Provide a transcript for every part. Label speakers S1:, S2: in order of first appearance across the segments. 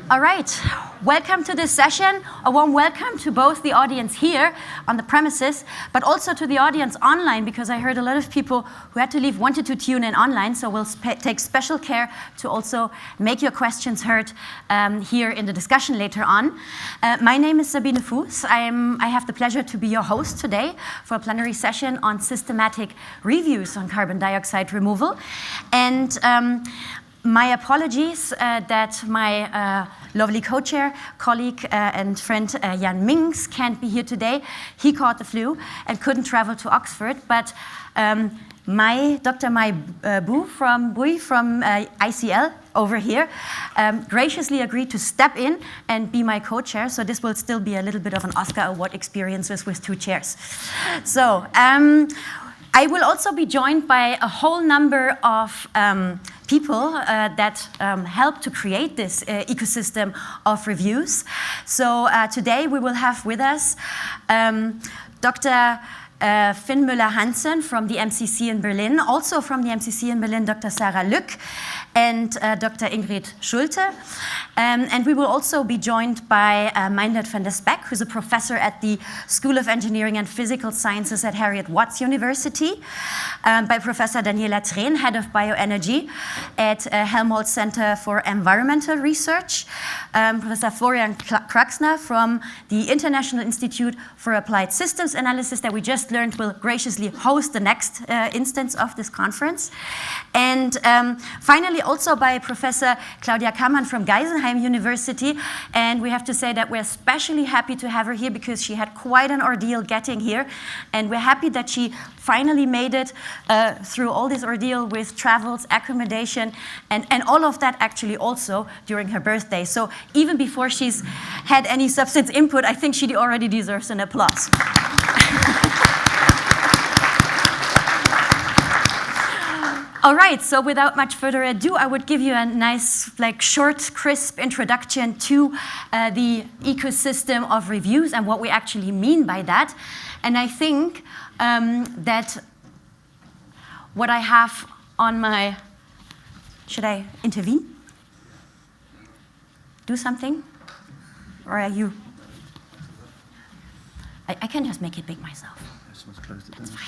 S1: All right, welcome to this session. A warm welcome to both the audience here on the premises, but also to the audience online, because I heard a lot of people who had to leave wanted to tune in online, so we'll take special care to also make your questions heard here in the discussion later on. My name is Sabine Fuss. I have the pleasure to be your host today for a plenary session on systematic reviews on carbon dioxide removal. And my apologies that my lovely co-chair, colleague and friend Jan Mings can't be here today. He caught the flu and couldn't travel to Oxford, but Dr. Mai Bui from ICL over here graciously agreed to step in and be my co-chair, so this will still be a little bit of an Oscar Award experiences with two chairs. So I will also be joined by a whole number of people that help to create this ecosystem of reviews. So today we will have with us Dr. Finn Müller-Hansen from the MCC in Berlin, also from the MCC in Berlin, Dr. Sarah Lück and Dr. Ingrid Schulte. And we will also be joined by Meindert van der Spek, who's a professor at the School of Engineering and Physical Sciences at Heriot-Watt University, by Professor Daniela Trehn, head of bioenergy at Helmholtz Center for Environmental Research, Professor Florian Kraxner from the International Institute for Applied Systems Analysis that we just learned will graciously host the next instance of this conference. And finally, also by Professor Claudia Kammann from Geisenheim University. And we have to say that we're especially happy to have her here because she had quite an ordeal getting here. And we're happy that she finally made it through all this ordeal with travels, accommodation, and all of that actually also during her birthday. So even before she's had any substance input, I think she already deserves an applause. All right, so without much further ado, I would give you a nice, short, crisp introduction to the ecosystem of reviews and what we actually mean by that. And I think that what I have on my... Should I intervene? Do something? Or are you... I can just make it big myself. That's fine.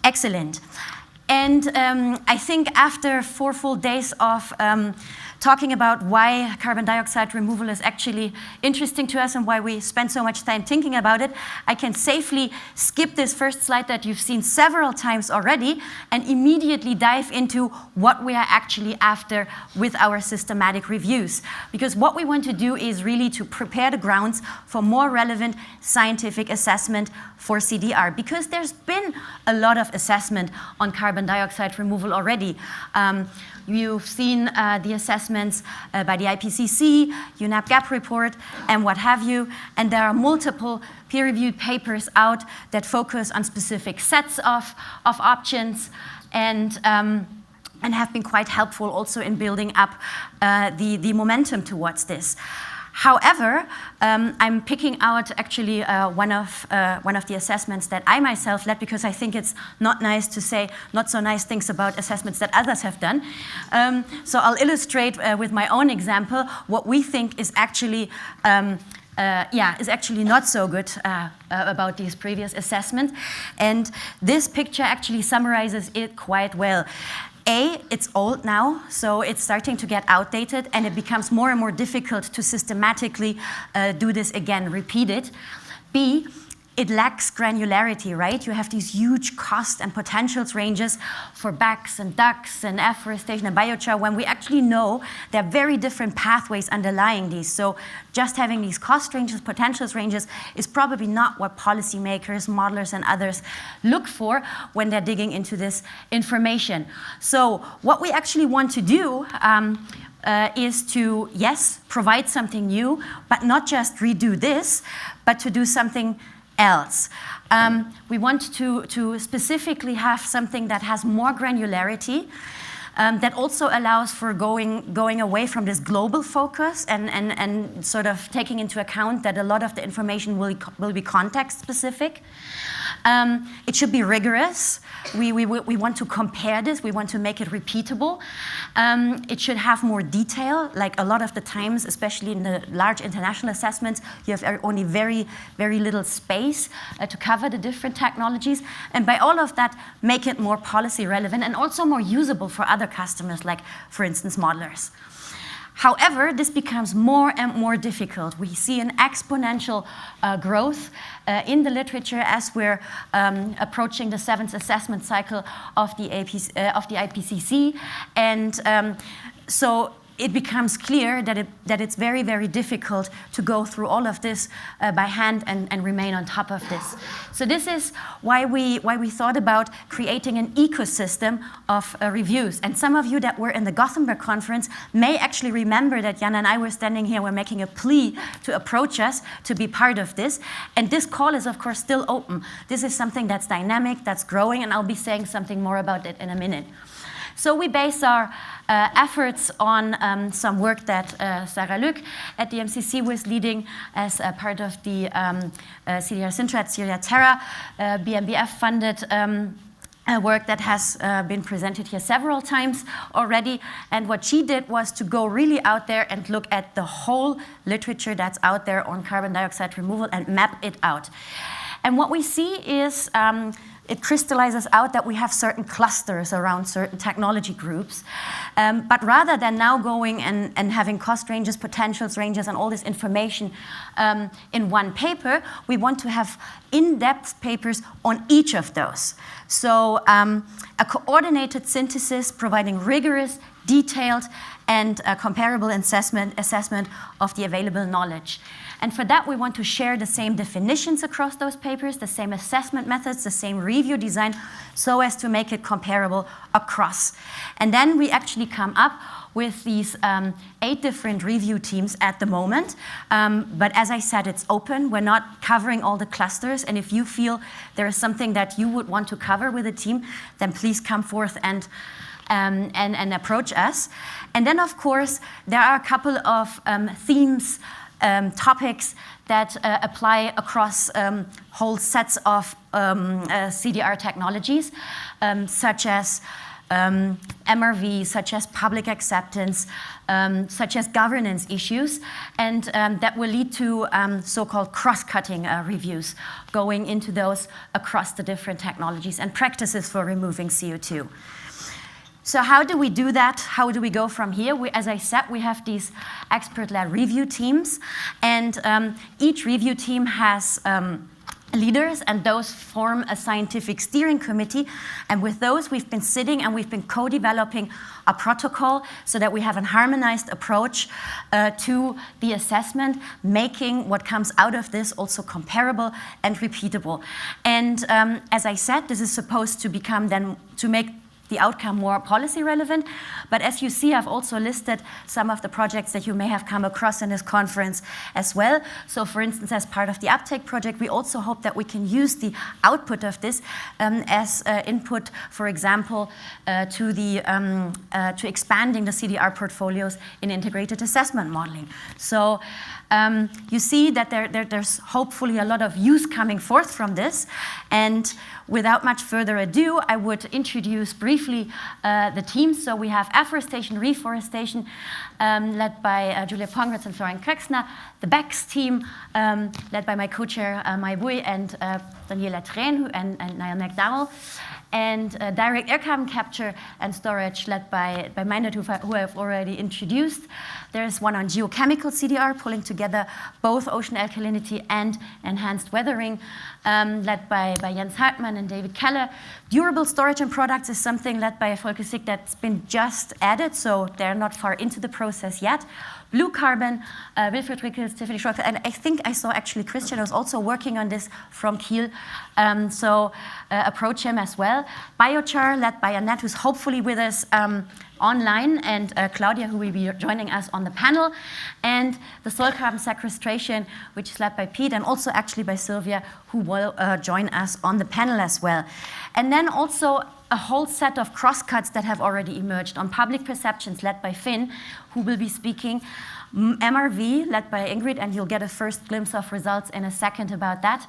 S1: Excellent. And I think after 4 full days of talking about why carbon dioxide removal is actually interesting to us and why we spend so much time thinking about it, I can safely skip this first slide that you've seen several times already and immediately dive into what we are actually after with our systematic reviews. Because what we want to do is really to prepare the grounds for more relevant scientific assessment for CDR, because there's been a lot of assessment on carbon dioxide removal already. You've seen the assessments by the IPCC, UNEP GAP report, and what have you. And there are multiple peer-reviewed papers out that focus on specific sets of options and have been quite helpful also in building up the momentum towards this. However, I'm picking out actually one of the assessments that I myself led, because I think it's not nice to say not so nice things about assessments that others have done. So I'll illustrate with my own example what we think is actually not so good about these previous assessments. And this picture actually summarizes it quite well. A, it's old now, so it's starting to get outdated, and it becomes more and more difficult to systematically do this again, repeat it. B, it lacks granularity, right? You have these huge cost and potentials ranges for BACs and DUCs and afforestation and biochar, when we actually know there are very different pathways underlying these. So just having these cost ranges, potentials ranges is probably not what policymakers, modelers, and others look for when they're digging into this information. So what we actually want to do is to, yes, provide something new, but not just redo this, but to do something else. We want to specifically have something that has more granularity, that also allows for going away from this global focus and sort of taking into account that a lot of the information will be context specific. It should be rigorous. We want to compare this. We want to make it repeatable. It should have more detail. Like a lot of the times, especially in the large international assessments, you have only very, very little space to cover the different technologies. And by all of that, make it more policy relevant and also more usable for other customers, like, for instance, modelers. However, this becomes more and more difficult. We see an exponential growth in the literature as we're approaching the 7th assessment cycle of the IPCC. And so it becomes clear that it's very, very difficult to go through all of this by hand and remain on top of this. So this is why we thought about creating an ecosystem of reviews. And some of you that were in the Gothenburg conference may actually remember that Jan and I were standing here, we're making a plea to approach us to be part of this. And this call is, of course, still open. This is something that's dynamic, that's growing, and I'll be saying something more about it in a minute. So we base our efforts on some work that Sarah Lück at the MCC was leading as a part of the CDR Sintra at Syria Terra, BMBF-funded work that has been presented here several times already. And what she did was to go really out there and look at the whole literature that's out there on carbon dioxide removal and map it out. And what we see is it crystallizes out that we have certain clusters around certain technology groups. But rather than now going and having cost ranges, potentials ranges, and all this information in one paper, we want to have in-depth papers on each of those. So a coordinated synthesis providing rigorous, detailed, and comparable assessment of the available knowledge. And for that, we want to share the same definitions across those papers, the same assessment methods, the same review design, so as to make it comparable across. And then we actually come up with these 8 different review teams at the moment. But as I said, it's open. We're not covering all the clusters. And if you feel there is something that you would want to cover with a team, then please come forth and approach us. And then, of course, there are a couple of themes, topics that apply across whole sets of CDR technologies, such as MRV, such as public acceptance, such as governance issues, and that will lead to so-called cross-cutting reviews, going into those across the different technologies and practices for removing CO2. So how do we do that? How do we go from here? As I said, we have these expert-led review teams, and each review team has leaders, and those form a scientific steering committee. And with those, we've been sitting and we've been co-developing a protocol so that we have a harmonized approach to the assessment, making what comes out of this also comparable and repeatable. And as I said, this is supposed to become then, to make the outcome more policy relevant. But as you see, I've also listed some of the projects that you may have come across in this conference as well. So for instance, as part of the Uptake project, we also hope that we can use the output of this as input, for example, to expanding the CDR portfolios in integrated assessment modeling. So you see that there's hopefully a lot of use coming forth from this. And without much further ado, I would introduce briefly the teams. So we have afforestation, reforestation, led by Julia Pongratz and Florian Köxner. The BECS team, led by my co-chair, Mai Bui, and Daniela Tren and Niall McDowell. And direct air carbon capture and storage, led by Meinert, who I've already introduced. There's one on geochemical CDR, pulling together both ocean alkalinity and enhanced weathering, led by Jens Hartmann and David Keller. Durable storage and products is something led by Volker Sick that's been just added, so they're not far into the process yet. Blue carbon, Wilfried Rickels, Tiffany Schroeder, and I think I saw actually Christian was also working on this from Kiel, so approach him as well. Biochar, led by Annette, who's hopefully with us online, and Claudia, who will be joining us on the panel, and the soil carbon sequestration, which is led by Pete, and also actually by Sylvia, who will join us on the panel as well. And then also a whole set of crosscuts that have already emerged on public perceptions, led by Finn, who will be speaking. MRV, led by Ingrid, and you'll get a first glimpse of results in a second about that.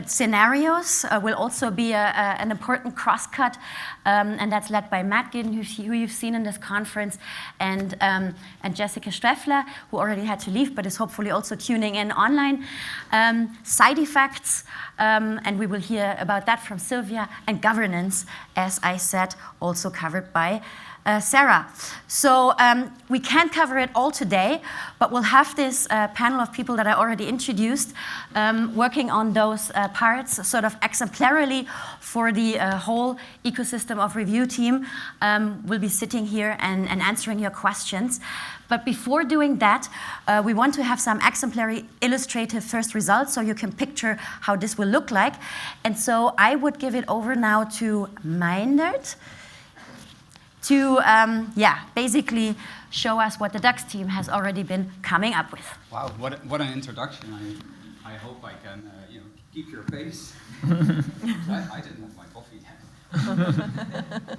S1: Scenarios will also be an important crosscut, and that's led by Matt Ginn, who you've seen in this conference, and Jessica Streffler, who already had to leave but is hopefully also tuning in online. Side effects, and we will hear about that from Sylvia, and governance, as I said, also covered by Sarah. So we can't cover it all today, but we'll have this panel of people that I already introduced working on those parts sort of exemplarily for the whole ecosystem of review team. We'll be sitting here and answering your questions. But before doing that, we want to have some exemplary illustrative first results so you can picture how this will look like. And so I would give it over now to Meindert to basically show us what the DAX team has already been coming up with.
S2: Wow, what an introduction. I hope I can keep your pace. I didn't have my coffee yet.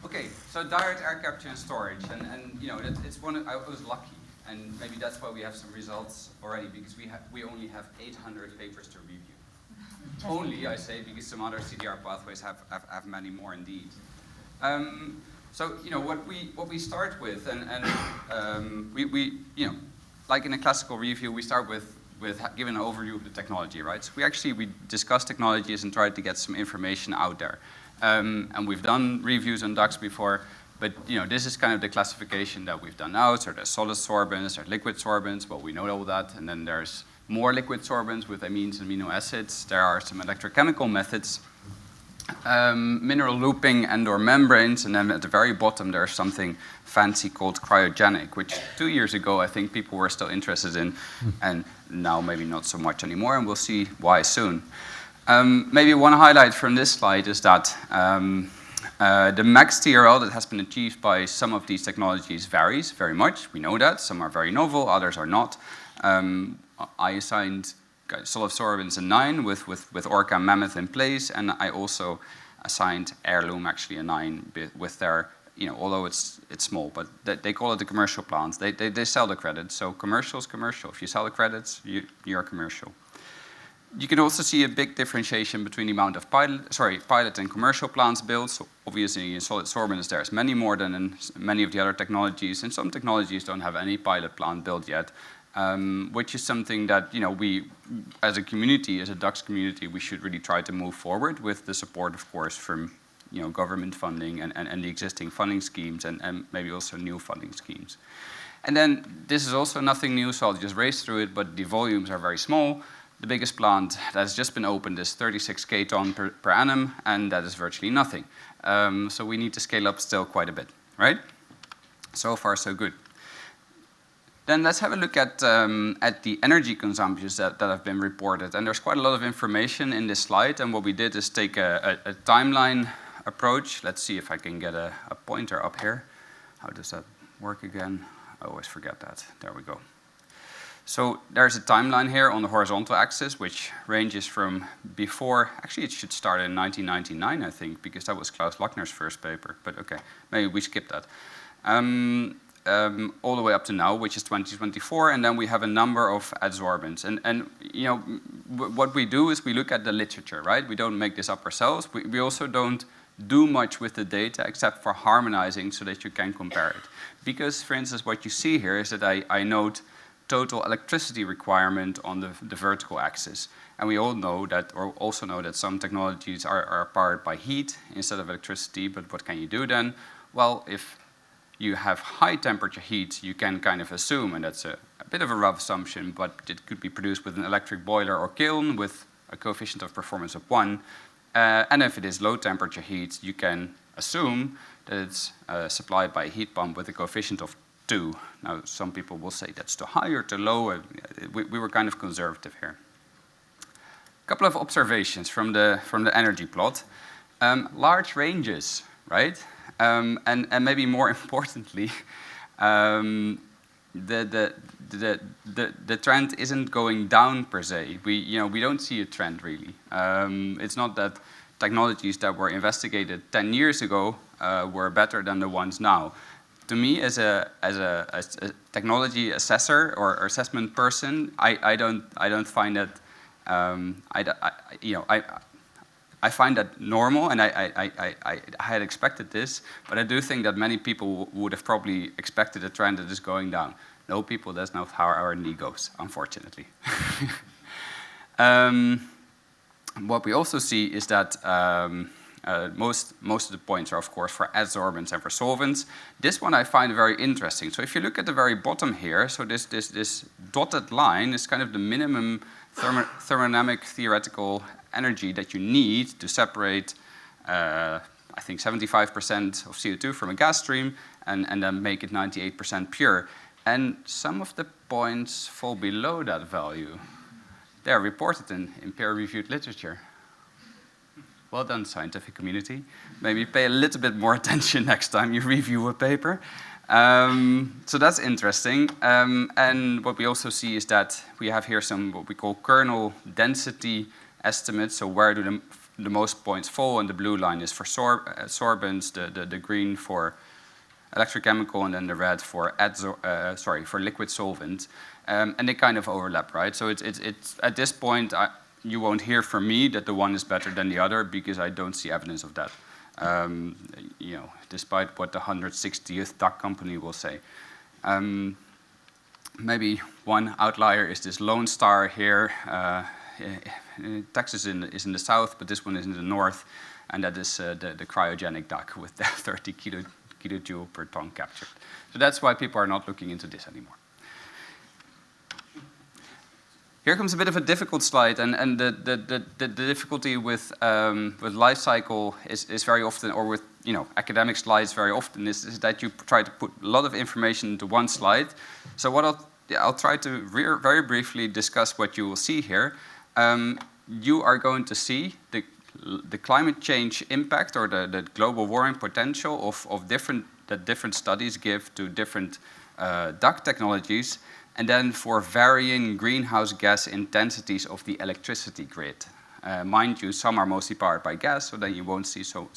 S2: Okay, so direct air capture and storage, and it's one. I was lucky, and maybe that's why we have some results already, because we only have 800 papers to review. Only, I say, because some other CDR pathways have many more indeed. So what we start with, and we like in a classical review, we start with giving an overview of the technology, right? So we discuss technologies and try to get some information out there. And we've done reviews on DAX before, but this is kind of the classification that we've done now. So there's solid sorbents, there's liquid sorbents. Well, we know all that, and then there's more liquid sorbents with amines and amino acids. There are some electrochemical methods. Mineral looping and/or membranes, and then at the very bottom there's something fancy called cryogenic, which 2 years ago I think people were still interested in, and now maybe not so much anymore, and we'll see why soon. Maybe one highlight from this slide is that the max TRL that has been achieved by some of these technologies varies very much. We know that. Some are very novel, others are not. I assigned solid sorbents a 9 with Orca and Mammoth in place, and I also assigned Heirloom actually a 9 with their, although it's small, but they call it the commercial plants. They sell the credits, so commercial is commercial. If you sell the credits, you're commercial. You can also see a big differentiation between the amount of pilot and commercial plants built. So obviously in solid sorbents there's many more than in many of the other technologies, and some technologies don't have any pilot plant built yet. Which is something that we, as a community, as a DAX community, we should really try to move forward with the support, of course, from government funding and the existing funding schemes, and maybe also new funding schemes. And then this is also nothing new, so I'll just race through it. But the volumes are very small. The biggest plant that has just been opened is 36 K-ton per annum, and that is virtually nothing. So we need to scale up still quite a bit, right? So far, so good. Then let's have a look at the energy consumptions that have been reported. And there's quite a lot of information in this slide. And what we did is take a timeline approach. Let's see if I can get a pointer up here. How does that work again? I always forget that. There we go. So there's a timeline here on the horizontal axis, which ranges from before. Actually, it should start in 1999, I think, because that was Klaus Lackner's first paper. But OK, maybe we skip that. All the way up to now, which is 2024, and then we have a number of adsorbents. And what we do is we look at the literature, right? We don't make this up ourselves. We also don't do much with the data except for harmonizing so that you can compare it. Because, for instance, what you see here is that I note total electricity requirement on the vertical axis. And we all know that, or also know that some technologies are powered by heat instead of electricity. But what can you do then? Well, if you have high temperature heat, you can kind of assume, and that's a bit of a rough assumption, but it could be produced with an electric boiler or kiln with a coefficient of performance of 1. And if it is low temperature heat, you can assume that it's supplied by a heat pump with a coefficient of 2. Now, some people will say that's too high or too low. We were kind of conservative here. A couple of observations from the energy plot. Large ranges, right? And maybe more importantly, the trend isn't going down per se. We don't see a trend really. It's not that technologies that were investigated 10 years ago were better than the ones now. To me, as a technology assessor or assessment person, I don't find that I find that normal, and I had expected this, but I do think that many people would have probably expected a trend that is going down. No, people, that's not how R&D goes, unfortunately. What we also see is that most of the points are, of course, for adsorbents and for solvents. This one I find very interesting. So if you look at the very bottom here, so this dotted line is kind of the minimum thermodynamic theoretical energy that you need to separate, I think, 75% of CO2 from a gas stream and then make it 98% pure. And some of the points fall below that value. They are reported in peer-reviewed literature. Well done, scientific community. Maybe pay a little bit more attention next time you review a paper. So that's interesting. And what we also see is that we have here some what we call kernel density estimates. So where do the most points fall? And the blue line is for sorbents, the green for electrochemical, and then the red for for liquid solvent. And they kind of overlap, right? So it's at this point, you won't hear from me that the one is better than the other, because I don't see evidence of that. Despite what the 160th duck company will say. Maybe one outlier is this Lone Star here. Texas is in the south, but this one is in the north, and that is the cryogenic duck with the 30 kilojoule per ton captured. So that's why people are not looking into this anymore. Here comes a bit of a difficult slide, and the difficulty with life cycle is very often, or with academic slides very often, is that you try to put a lot of information into one slide. So what I'll try to very briefly discuss what you will see here. You are going to see the climate change impact, or the global warming potential of different studies give to different duct technologies, and then for varying greenhouse gas intensities of the electricity grid. Mind you, some are mostly powered by gas, so then you won't see so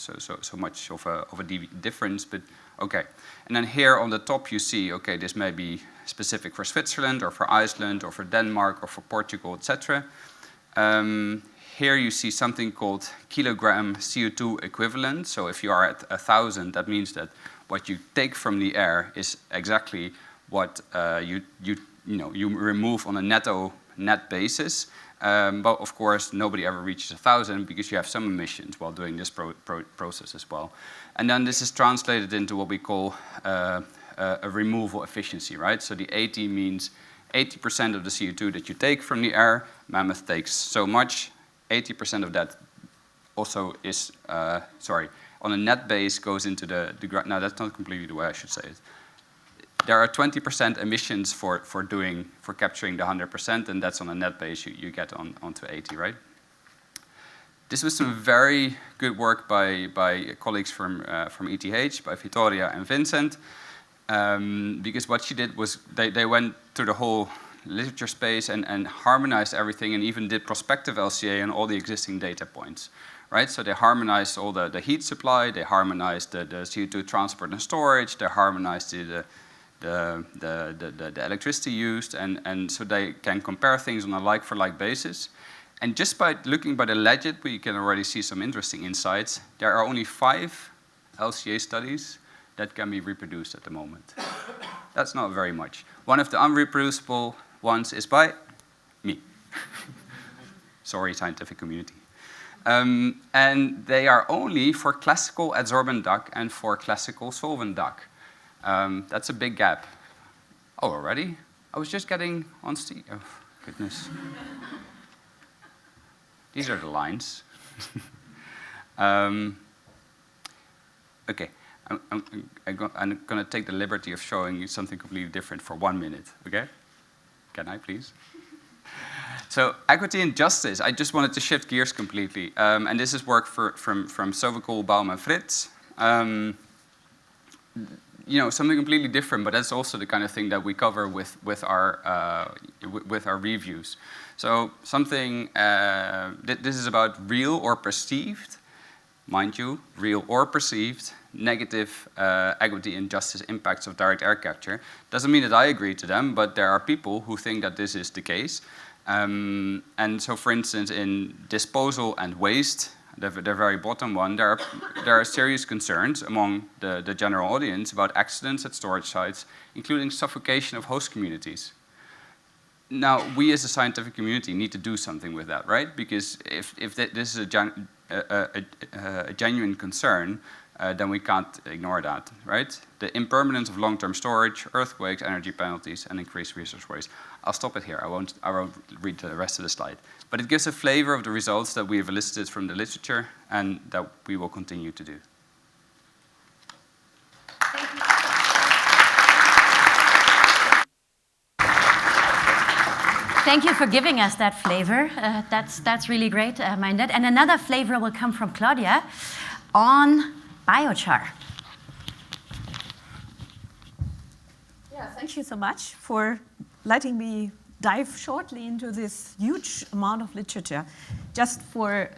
S2: much of a difference, but okay. And then here on the top you see, okay, this may be specific for Switzerland, or for Iceland, or for Denmark, or for Portugal, etc. Here you see something called kilogram CO2 equivalent. So if you are at 1,000, that means that what you take from the air is exactly what you remove on a net basis. But of course, nobody ever reaches 1,000 because you have some emissions while doing this process as well. And then this is translated into what we call a removal efficiency, right? So the 80 means 80% of the CO2 that you take from the air. Mammoth takes so much. 80% of that also is, on a net base goes into the ground. No, that's not completely the way I should say it. There are 20% emissions for capturing the 100%, and that's on a net base you get onto 80, right? This was some very good work by colleagues from ETH, by Vittoria and Vincent, because what she did was they went through the whole literature space and harmonized everything, and even did prospective LCA on all the existing data points. Right? So they harmonized all the heat supply, they harmonized the CO2 transport and storage, they harmonized the electricity used, and so they can compare things on a like-for-like basis. And just by looking by the legend, we can already see some interesting insights. There are only 5 LCA studies that can be reproduced at the moment. That's not very much. One of the unreproducible ones is by me. Sorry, scientific community. And they are only for classical adsorbent duct and for classical solvent duct. That's a big gap. Oh, already? I was just getting on steam. Oh, goodness. These are the lines. Okay, I'm going to take the liberty of showing you something completely different for 1 minute, okay? Can I, please? So, equity and justice. I just wanted to shift gears completely. And this is work from Sovekul, Baum, and Fritz. Something completely different, but that's also the kind of thing that we cover with our reviews. So something, this is about real or perceived, mind you, real or perceived, negative equity and justice impacts of direct air capture. Doesn't mean that I agree to them, but there are people who think that this is the case. And so, for instance, in disposal and waste, the very bottom one, there are serious concerns among the general audience about accidents at storage sites, including suffocation of host communities. Now, we as a scientific community need to do something with that, right? Because if this is a genuine concern, then we can't ignore that, right? The impermanence of long-term storage, earthquakes, energy penalties, and increased resource waste. I'll stop it here. I won't read the rest of the slide. But it gives a flavor of the results that we have elicited from the literature and that we will continue to do.
S1: Thank you for giving us that flavor. That's really great, Minded. And another flavor will come from Claudia on biochar.
S3: Yeah, thank you so much for letting me dive shortly into this huge amount of literature. Just for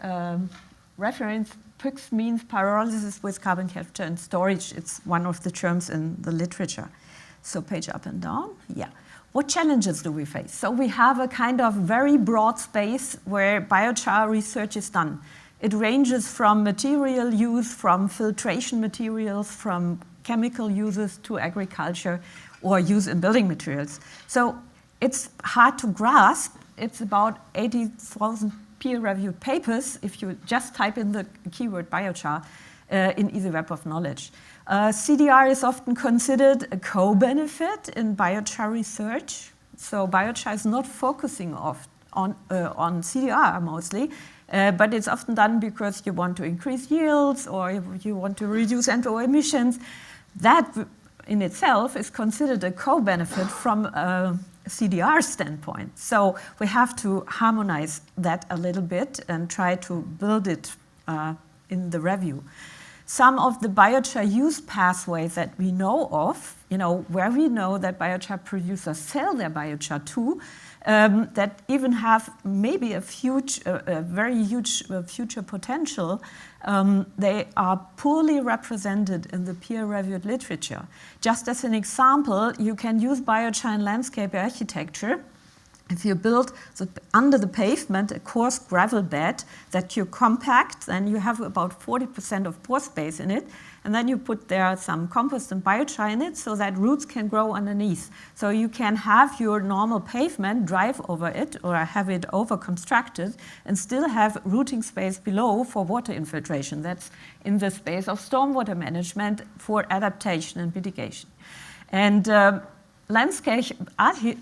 S3: reference, PYX means pyrolysis with carbon capture and storage. It's one of the terms in the literature. So page up and down, yeah. What challenges do we face? So we have a kind of very broad space where biochar research is done. It ranges from material use, from filtration materials, from chemical uses to agriculture or use in building materials. So it's hard to grasp. It's about 80,000 peer-reviewed papers if you just type in the keyword biochar in Easy Web of Knowledge. CDR is often considered a co-benefit in biochar research. So biochar is not focusing on CDR mostly, but it's often done because you want to increase yields or you want to reduce NO emissions. That in itself is considered a co-benefit from a CDR standpoint. So we have to harmonize that a little bit and try to build it in the review. Some of the biochar use pathways that we know of, where we know that biochar producers sell their biochar too, that even have maybe a very huge future potential, they are poorly represented in the peer-reviewed literature. Just as an example, you can use biochar in landscape architecture. If you build under the pavement a coarse gravel bed that you compact, then you have about 40% of pore space in it, and then you put there some compost and biochar in it so that roots can grow underneath. So you can have your normal pavement, drive over it, or have it over-constructed, and still have rooting space below for water infiltration. That's in the space of stormwater management for adaptation and mitigation. And landscape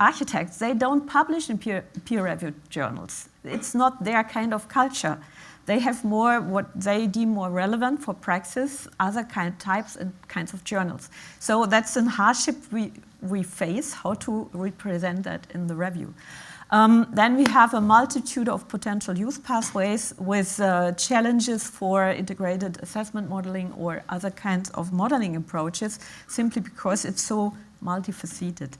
S3: architects, they don't publish in peer-reviewed journals. It's not their kind of culture. They have more what they deem more relevant for praxis, other types and kinds of journals. So that's a hardship we face, how to represent that in the review. Then we have a multitude of potential use pathways with challenges for integrated assessment modeling or other kinds of modeling approaches, simply because it's so multifaceted.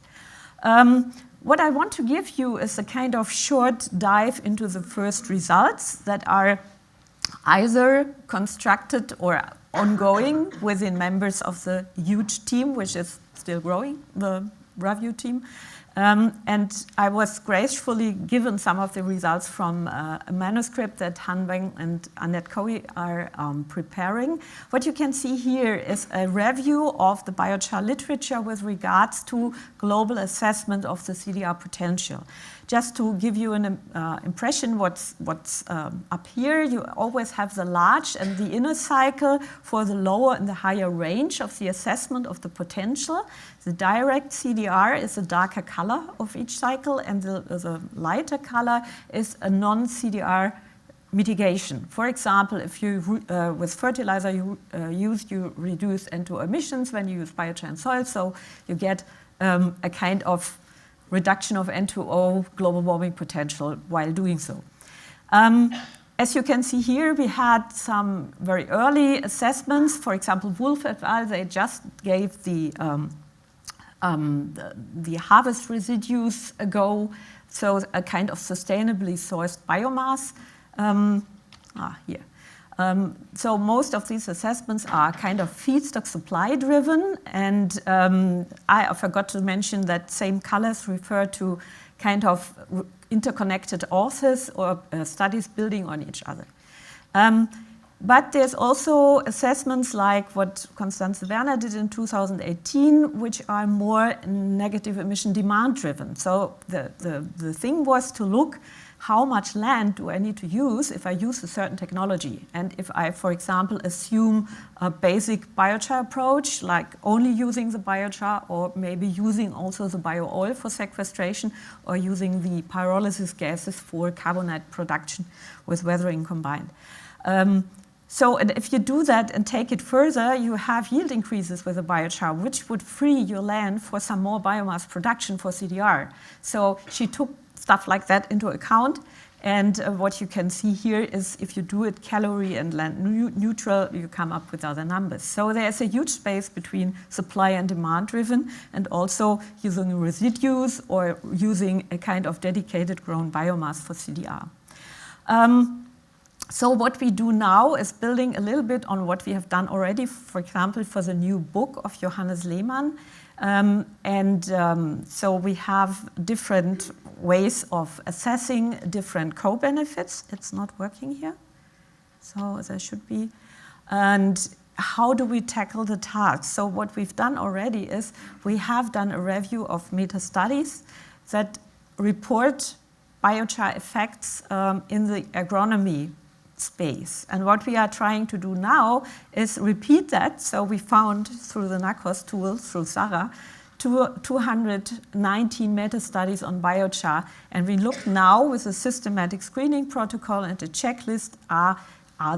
S3: What I want to give you is a kind of short dive into the first results that are either constructed or ongoing within members of the huge team, which is still growing, the review team. And I was gracefully given some of the results from a manuscript that Han Weng and Annette Coe are preparing. What you can see here is a review of the biochar literature with regards to global assessment of the CDR potential. Just to give you an impression what's up here, you always have the large and the inner cycle for the lower and the higher range of the assessment of the potential. The direct CDR is a darker color of each cycle, and the lighter color is a non-CDR mitigation. For example, if you with fertilizer you reduce NO emissions when you use biochar in soil, so you get a kind of reduction of N2O global warming potential while doing so. As you can see here, we had some very early assessments. For example, Wolf et al., they just gave the harvest residues a go, so a kind of sustainably sourced biomass. Here. So most of these assessments are kind of feedstock supply driven, and I forgot to mention that same colors refer to kind of interconnected authors or studies building on each other. But there's also assessments like what Constanze Werner did in 2018, which are more negative emission demand driven. So the thing was to look how much land do I need to use if I use a certain technology. And if I, for example, assume a basic biochar approach, like only using the biochar or maybe using also the bio-oil for sequestration or using the pyrolysis gases for carbonate production with weathering combined. So and if you do that and take it further, you have yield increases with the biochar, which would free your land for some more biomass production for CDR. So she took stuff like that into account. And what you can see here is if you do it calorie and land neutral, you come up with other numbers. So there's a huge space between supply and demand driven and also using residues or using a kind of dedicated grown biomass for CDR. So what we do now is building a little bit on what we have done already, for example, for the new book of Johannes Lehmann. So we have different ways of assessing different co-benefits. It's not working here, so there should be. And how do we tackle the task? So what we've done already is we have done a review of meta-studies that report biochar effects in the agronomy space. And what we are trying to do now is repeat that. So we found through the NACOS tool, through Sarah, 219 meta-studies on biochar. And we look now with a systematic screening protocol and a checklist, are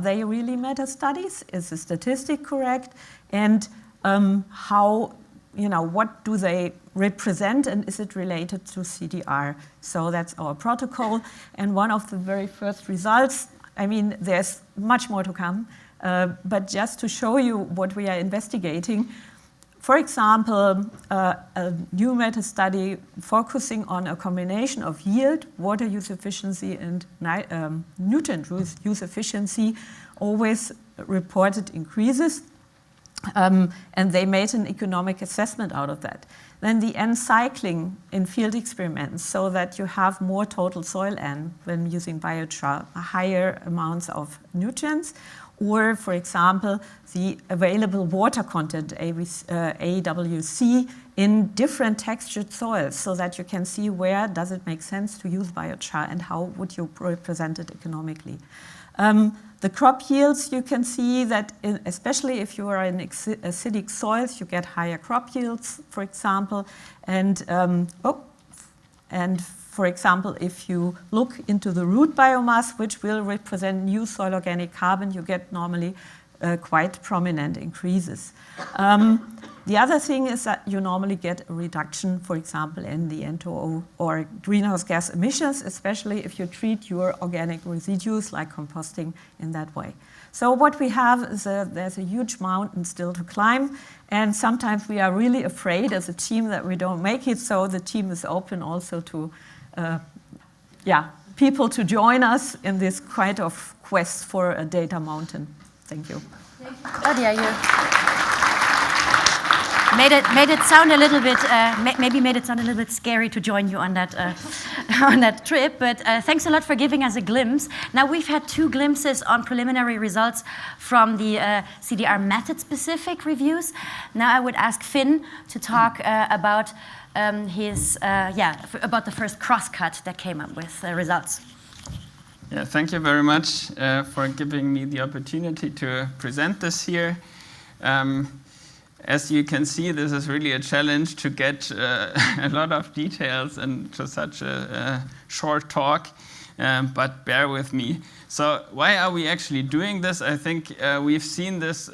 S3: they really meta-studies? Is the statistic correct? And what do they represent, and is it related to CDR? So that's our protocol. And one of the very first results, I mean, there's much more to come, but just to show you what we are investigating, for example, a new meta-study focusing on a combination of yield, water use efficiency, and nutrient use efficiency always reported increases, and they made an economic assessment out of that. Then the N cycling in field experiments, so that you have more total soil N when using biochar, higher amounts of nutrients, or for example, the available water content, AWC, in different textured soils, so that you can see where does it make sense to use biochar and how would you represent it economically. The crop yields, you can see that especially if you are in acidic soils, you get higher crop yields, for example. And for example, if you look into the root biomass, which will represent new soil organic carbon, you get normally quite prominent increases. The other thing is that you normally get a reduction, for example, in the N2O or greenhouse gas emissions, especially if you treat your organic residues like composting in that way. So what we have is there's a huge mountain still to climb, and sometimes we are really afraid as a team that we don't make it, so the team is open also to people to join us in this kind of quest for a data mountain. Thank you.
S1: Claudia, you made it sound a little bit maybe made it sound a little bit scary to join you on that on that trip, but thanks a lot for giving us a glimpse. Now we've had 2 glimpses on preliminary results from the CDR method specific reviews. Now I would ask Finn to talk about about the first crosscut that came up with results.
S4: Yeah, thank you very much for giving me the opportunity to present this here. As you can see, this is really a challenge to get a lot of details into such a short talk, but bear with me. So why are we actually doing this? I think we've seen this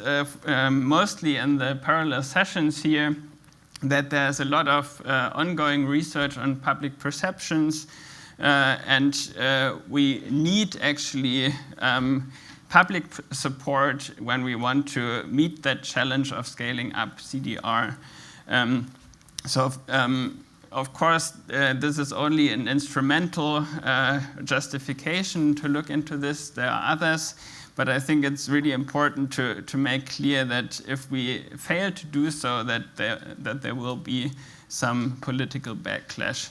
S4: mostly in the parallel sessions here, that there's a lot of ongoing research on public perceptions, and we need actually public support when we want to meet that challenge of scaling up CDR. Of course, this is only an instrumental justification to look into this. There are others, but I think it's really important to make clear that if we fail to do so, that there will be some political backlash.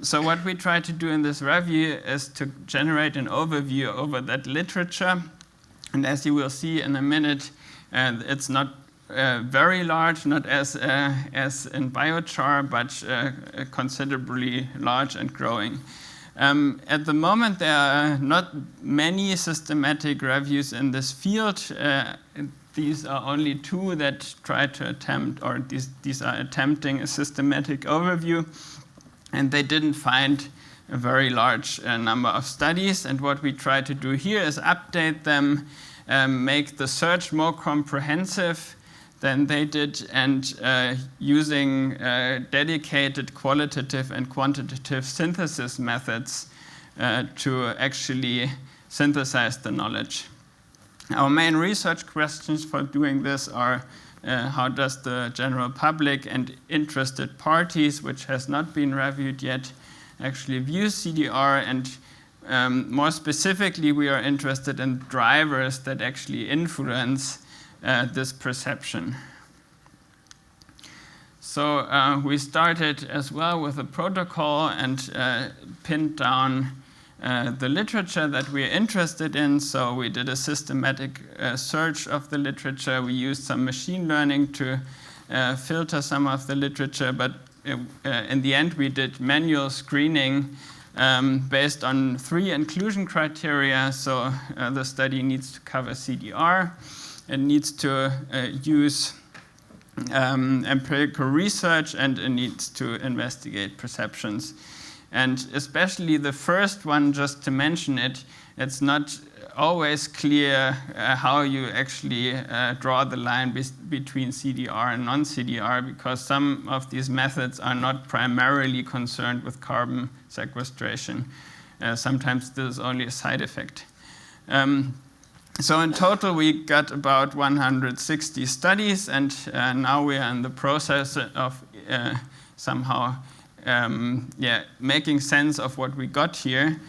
S4: So what we try to do in this review is to generate an overview over that literature. And as you will see in a minute, it's not very large, not as in biochar, but considerably large and growing. At the moment, there are not many systematic reviews in this field. These are only 2 that try to attempt, or these are attempting a systematic overview, and they didn't find a very large number of studies. And what we try to do here is update them, make the search more comprehensive than they did, and using dedicated qualitative and quantitative synthesis methods to actually synthesize the knowledge. Our main research questions for doing this are how does the general public and interested parties, which has not been reviewed yet, actually view CDR, and more specifically, we are interested in drivers that actually influence this perception. So we started as well with a protocol and pinned down the literature that we're interested in. So we did a systematic search of the literature. We used some machine learning to filter some of the literature, but in the end we did manual screening based on 3 inclusion criteria. So the study needs to cover CDR, it needs to use empirical research, and it needs to investigate perceptions. And especially the first one, just to mention it, it's not always clear how you actually draw the line between CDR and non-CDR, because some of these methods are not primarily concerned with carbon sequestration. Sometimes this is only a side effect. So in total, we got about 160 studies, and now we are in the process of somehow making sense of what we got here.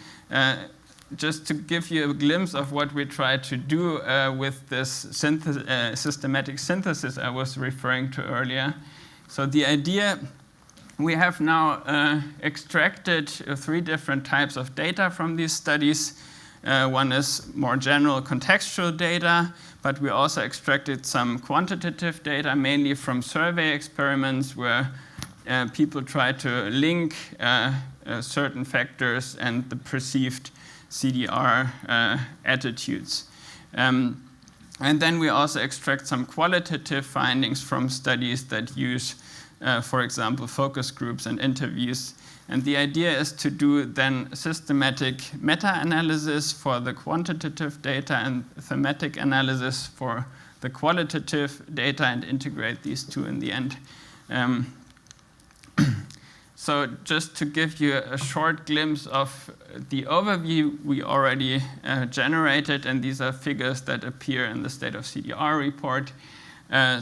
S4: Just to give you a glimpse of what we try to do with this systematic synthesis I was referring to earlier. So the idea, we have now extracted 3 different types of data from these studies. One is more general contextual data, but we also extracted some quantitative data, mainly from survey experiments where people try to link certain factors and the perceived CDR attitudes. And then we also extract some qualitative findings from studies that use, for example, focus groups and interviews. And the idea is to do then systematic meta-analysis for the quantitative data and thematic analysis for the qualitative data, and integrate these 2 in the end. So just to give you a short glimpse of the overview we already generated, and these are figures that appear in the State of CDR report.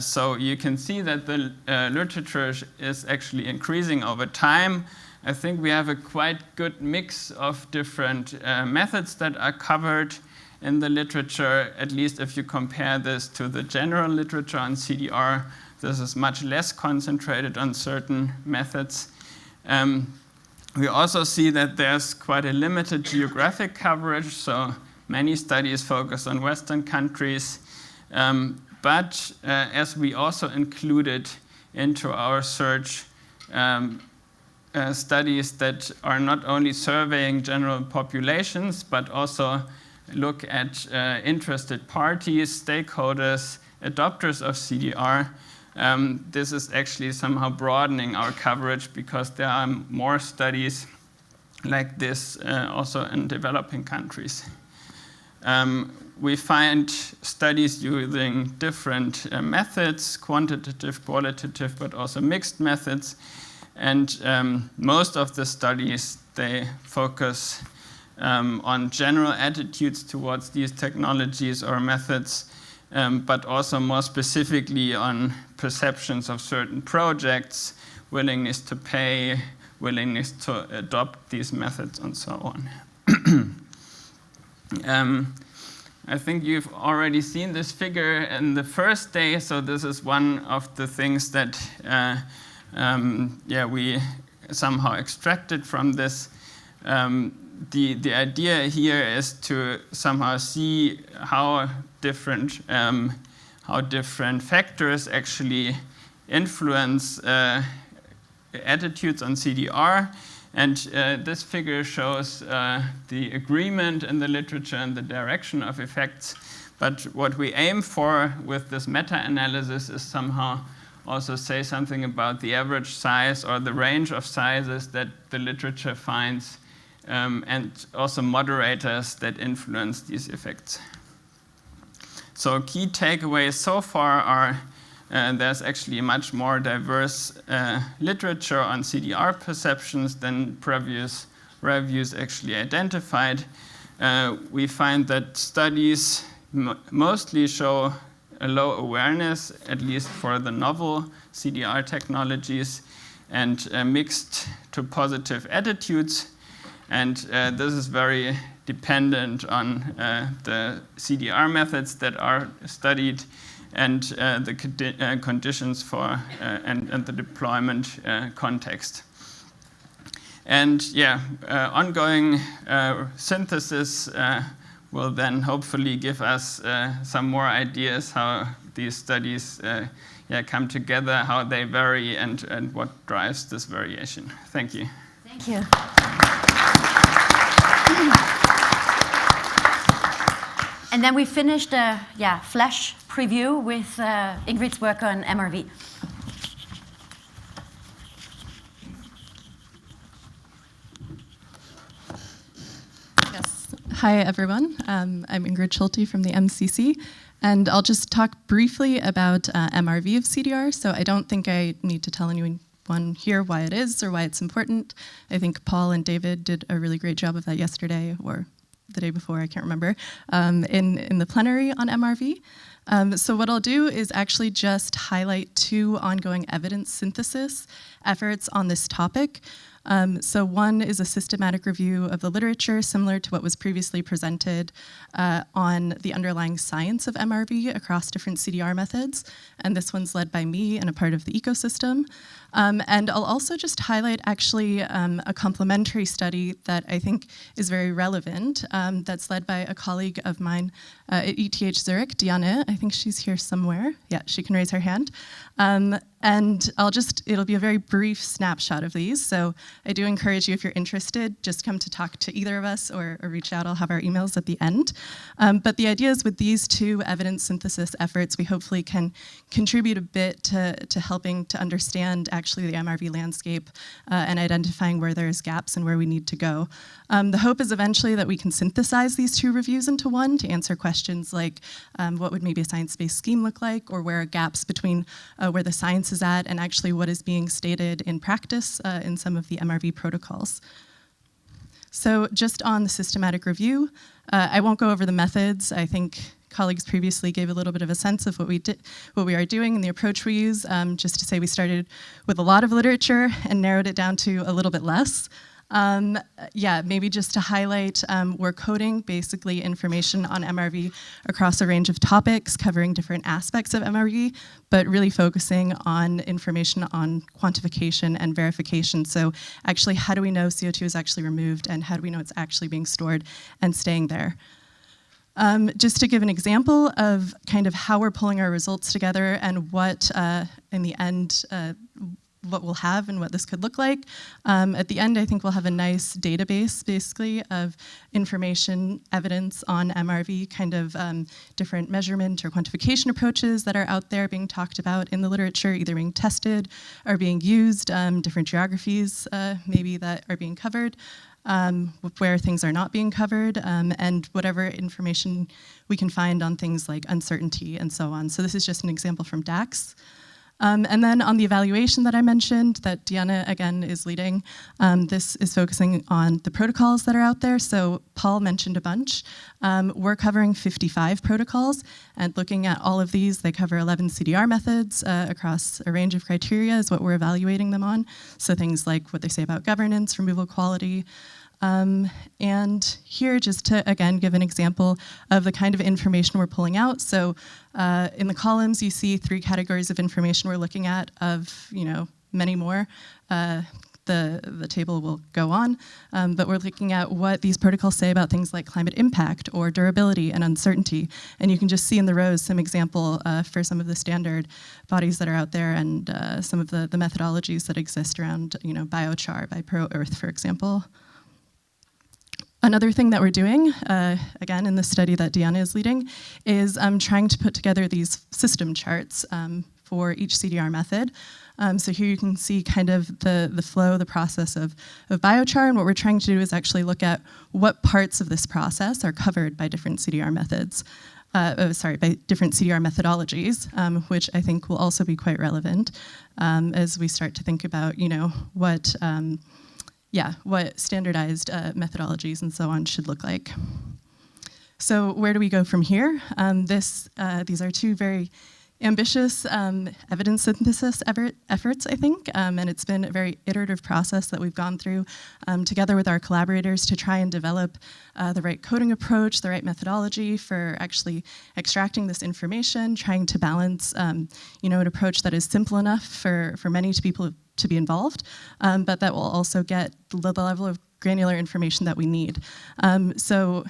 S4: So you can see that the literature is actually increasing over time. I think we have a quite good mix of different methods that are covered in the literature, at least if you compare this to the general literature on CDR. This is much less concentrated on certain methods. We also see that there's quite a limited geographic coverage, so many studies focus on Western countries. But as we also included into our search studies that are not only surveying general populations, but also look at interested parties, stakeholders, adopters of CDR, this is actually somehow broadening our coverage, because there are more studies like this also in developing countries. We find studies using different methods, quantitative, qualitative, but also mixed methods. And most of the studies, they focus on general attitudes towards these technologies or methods, but also more specifically on perceptions of certain projects, willingness to pay, willingness to adopt these methods, and so on. I think you've already seen this figure in the first day, so this is one of the things that we somehow extracted from this. The idea here is to somehow see how different factors actually influence attitudes on CDR. And this figure shows the agreement in the literature and the direction of effects. But what we aim for with this meta-analysis is somehow also say something about the average size or the range of sizes that the literature finds, and also moderators that influence these effects. So key takeaways so far are there's actually much more diverse literature on CDR perceptions than previous reviews actually identified. We find that studies mostly show a low awareness, at least for the novel CDR technologies, and mixed to positive attitudes. And this is very dependent on the CDR methods that are studied and the conditions for and the deployment context. And yeah, ongoing synthesis will then hopefully give us some more ideas how these studies come together, how they vary, and what drives this variation. Thank you.
S1: Thank you. And then we finished a flash preview with Ingrid's work on MRV.
S5: Yes. Hi, everyone. I'm Ingrid Schulte from the MCC, and I'll just talk briefly about MRV of CDR. So I don't think I need to tell anyone here why it is or why it's important. I think Paul and David did a really great job of that yesterday, or the day before, I can't remember, in the plenary on MRV. So what I'll do is actually just highlight 2 ongoing evidence synthesis efforts on this topic. So one is a systematic review of the literature, similar to what was previously presented on the underlying science of MRV across different CDR methods. And this one's led by me and a part of the ecosystem. And I'll also just highlight actually a complementary study that I think is very relevant, that's led by a colleague of mine at ETH Zurich, Diane. I think she's here somewhere. Yeah, she can raise her hand. And it'll be a very brief snapshot of these. So I do encourage you, if you're interested, just come to talk to either of us or reach out. I'll have our emails at the end. But the idea is with these 2 evidence synthesis efforts, we hopefully can contribute a bit to helping to understand actually the MRV landscape and identifying where there's gaps and where we need to go. The hope is eventually that we can synthesize these 2 reviews into one to answer questions like what would maybe a science-based scheme look like, or where are gaps between where the science is at and actually what is being stated in practice in some of the MRV protocols. So just on the systematic review, I won't go over the methods. I think colleagues previously gave a little bit of a sense of what we are doing and the approach we use. Just to say, we started with a lot of literature and narrowed it down to a little bit less. Maybe just to highlight, we're coding basically information on MRV across a range of topics covering different aspects of MRV, but really focusing on information on quantification and verification. So actually, how do we know CO2 is actually removed, and how do we know it's actually being stored and staying there? Just to give an example of kind of how we're pulling our results together and what, in the end, what we'll have and what this could look like. At the end, I think we'll have a nice database, basically, of information, evidence on MRV, kind of different measurement or quantification approaches that are out there being talked about in the literature, either being tested or being used, different geographies maybe that are being covered, where things are not being covered, and whatever information we can find on things like uncertainty and so on. So this is just an example from DAX. And then on the evaluation that I mentioned, that Diana, again, is leading, this is focusing on the protocols that are out there. So Paul mentioned a bunch. We're covering 55 protocols, and looking at all of these, they cover 11 CDR methods across a range of criteria is what we're evaluating them on. So things like what they say about governance, removal quality. And here, just to, again, give an example of the kind of information we're pulling out. So in the columns, you see 3 categories of information we're looking at of, many more. the table will go on, but we're looking at what these protocols say about things like climate impact or durability and uncertainty. And you can just see in the rows some example for some of the standard bodies that are out there and some of the methodologies that exist around, biochar by Pro-Earth, for example. Another thing that we're doing, again, in the study that Diana is leading, is trying to put together these system charts for each CDR method. So here you can see kind of the flow, the process of biochar, and what we're trying to do is actually look at what parts of this process are covered by different CDR methods, by different CDR methodologies, which I think will also be quite relevant as we start to think about, what standardized methodologies and so on should look like. So where do we go from here? These are two very ambitious evidence synthesis efforts, I think, and it's been a very iterative process that we've gone through together with our collaborators to try and develop the right coding approach, the right methodology for actually extracting this information, trying to balance, an approach that is simple enough for many people to be involved, but that will also get the level of granular information that we need. So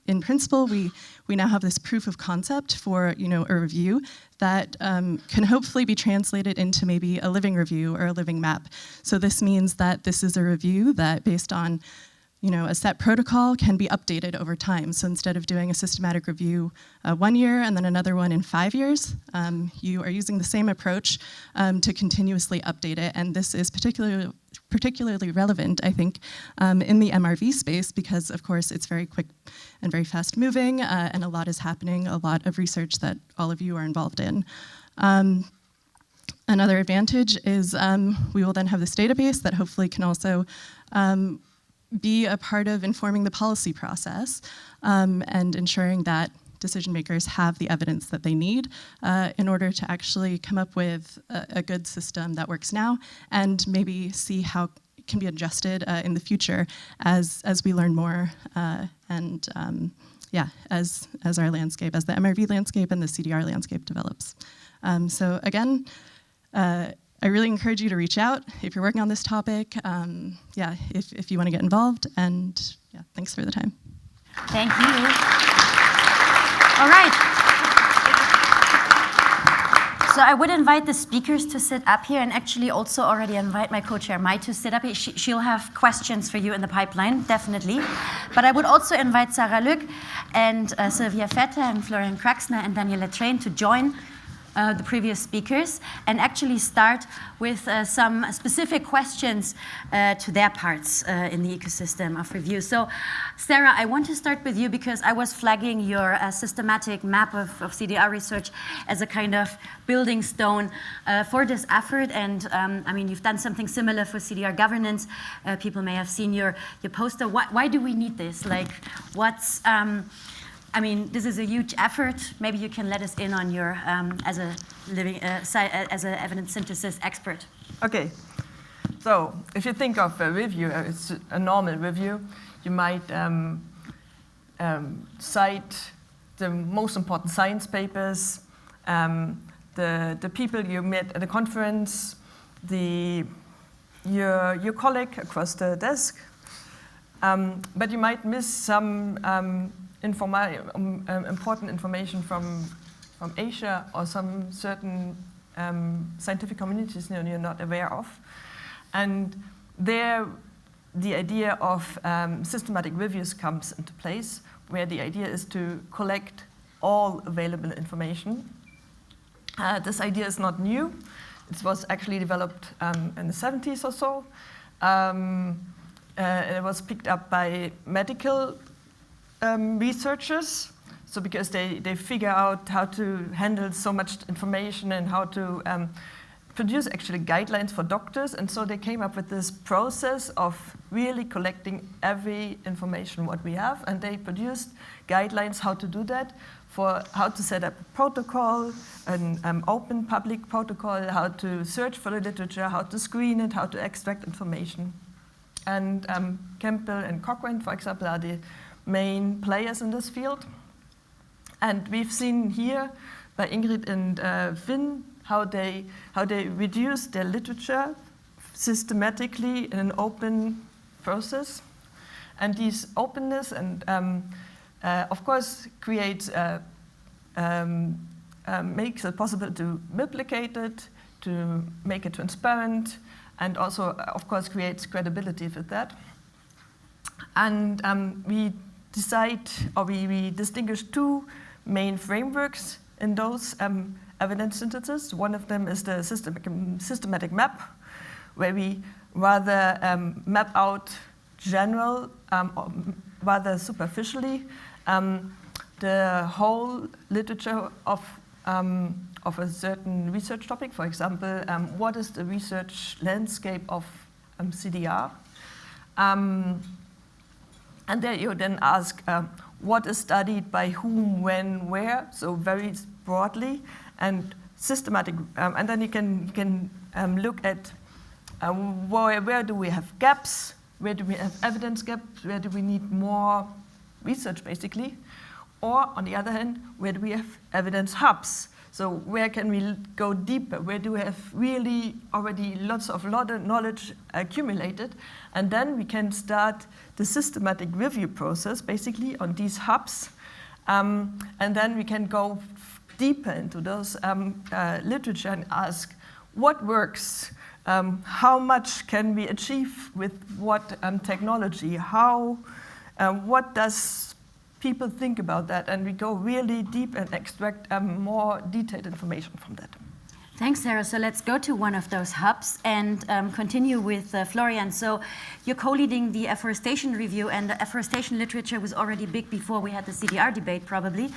S5: in principle, we now have this proof of concept for a review that can hopefully be translated into maybe a living review or a living map. So this means that this is a review that, based on a set protocol, can be updated over time. So instead of doing a systematic review 1 year and then another one in 5 years, you are using the same approach to continuously update it. And this is particularly relevant, I think, in the MRV space because, of course, it's very quick and very fast moving, and a lot is happening, a lot of research that all of you are involved in. Another advantage is we will then have this database that hopefully can also be a part of informing the policy process and ensuring that decision makers have the evidence that they need in order to actually come up with a good system that works now and maybe see how it can be adjusted in the future as we learn more as our landscape, as the MRV landscape and the CDR landscape develops. So again, I really encourage you to reach out if you're working on this topic, if you want to get involved, and thanks for the time.
S1: Thank you. All right. So I would invite the speakers to sit up here and actually also already invite my co-chair Mai to sit up here. She'll have questions for you in the pipeline, definitely. But I would also invite Sarah Lück and Sylvia Vetter and Florian Kraxner and Daniela Train to join the previous speakers and actually start with some specific questions to their parts in the ecosystem of review. So, Sarah, I want to start with you because I was flagging your systematic map of CDR research as a kind of building stone for this effort. And you've done something similar for CDR governance. People may have seen your poster. Why do we need this? This is a huge effort. Maybe you can let us in on your as an evidence synthesis expert.
S6: Okay. So if you think of a review, it's a normal review. You might cite the most important science papers, the people you met at a conference, your colleague across the desk, but you might miss some important information from Asia or some certain scientific communities you're not aware of. And there, the idea of systematic reviews comes into place, where the idea is to collect all available information. This idea is not new. It was actually developed in the 70s or so. It was picked up by medical researchers, so because they figure out how to handle so much information and how to produce actually guidelines for doctors, and so they came up with this process of really collecting every information what we have, and they produced guidelines how to do that, for how to set up a protocol, an open public protocol, how to search for the literature, how to screen it, how to extract information. And Campbell and Cochrane, for example, are the main players in this field. And we've seen here by Ingrid and Finn how they reduced their literature systematically in an open process. And this openness and of course creates makes it possible to replicate it, to make it transparent, and also, of course, creates credibility with that. And we distinguish two main frameworks in those evidence synthesis. One of them is the systematic map, where we rather map out general, or rather superficially, the whole literature of a certain research topic. For example, what is the research landscape of CDR? And there you then ask, what is studied by whom, when, where, so very broadly, and systematic. And then you can look at where do we have gaps, where do we have evidence gaps, where do we need more research, basically. Or, on the other hand, where do we have evidence hubs? So where can we go deeper? Where do we have really already lots of knowledge accumulated? And then we can start the systematic review process, basically, on these hubs. And then we can go deeper into those literature and ask, what works? How much can we achieve with what technology? What does people think about that? And we go really deep and extract more detailed information from that.
S1: Thanks, Sarah. So let's go to one of those hubs and continue with Florian. So you're co-leading the afforestation review, and the afforestation literature was already big before we had the CDR debate, probably.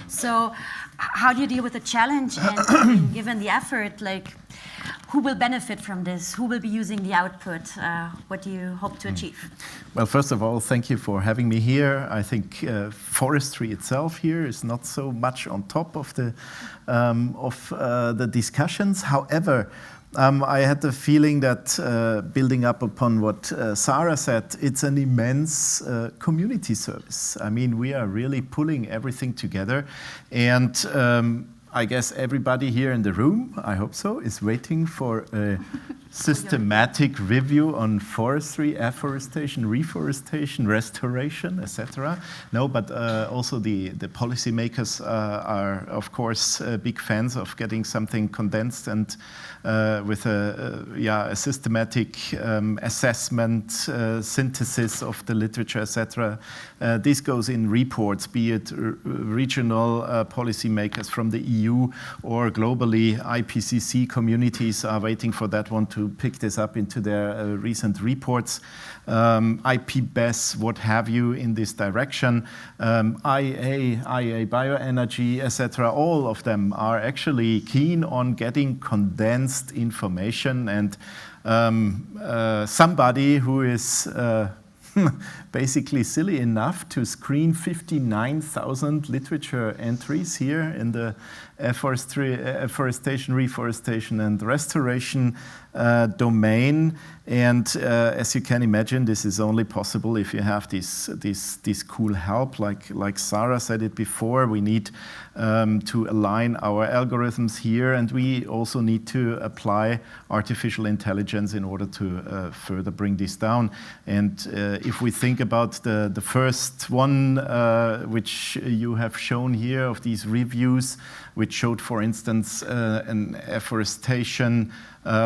S1: So how do you deal with the challenge? And I mean, given the effort, like, who will benefit from this? Who will be using the output? What do you hope to achieve?
S7: Well, first of all, thank you for having me here. I think forestry itself here is not so much on top of the discussions. However, I had the feeling that building up upon what Sarah said, it's an immense community service. I mean, we are really pulling everything together, and I guess everybody here in the room, I hope so, is waiting for a systematic review on forestry, afforestation, reforestation, restoration, etc. No, but also the policymakers are, of course, big fans of getting something condensed and with a systematic assessment, synthesis of the literature, etc. This goes in reports, be it regional policymakers from the EU or globally. IPCC communities are waiting for that one to pick this up into their recent reports. IPBES, what have you, in this direction. IEA Bioenergy, etc. All of them are actually keen on getting condensed information, and somebody who is basically silly enough to screen 59,000 literature entries here in the afforestation, reforestation, and restoration domain. And as you can imagine, this is only possible if you have this cool help. Like Sarah said it before, we need to align our algorithms here, and we also need to apply artificial intelligence in order to further bring this down. And if we think about the first one, which you have shown here, of these reviews, which showed, for instance, an afforestation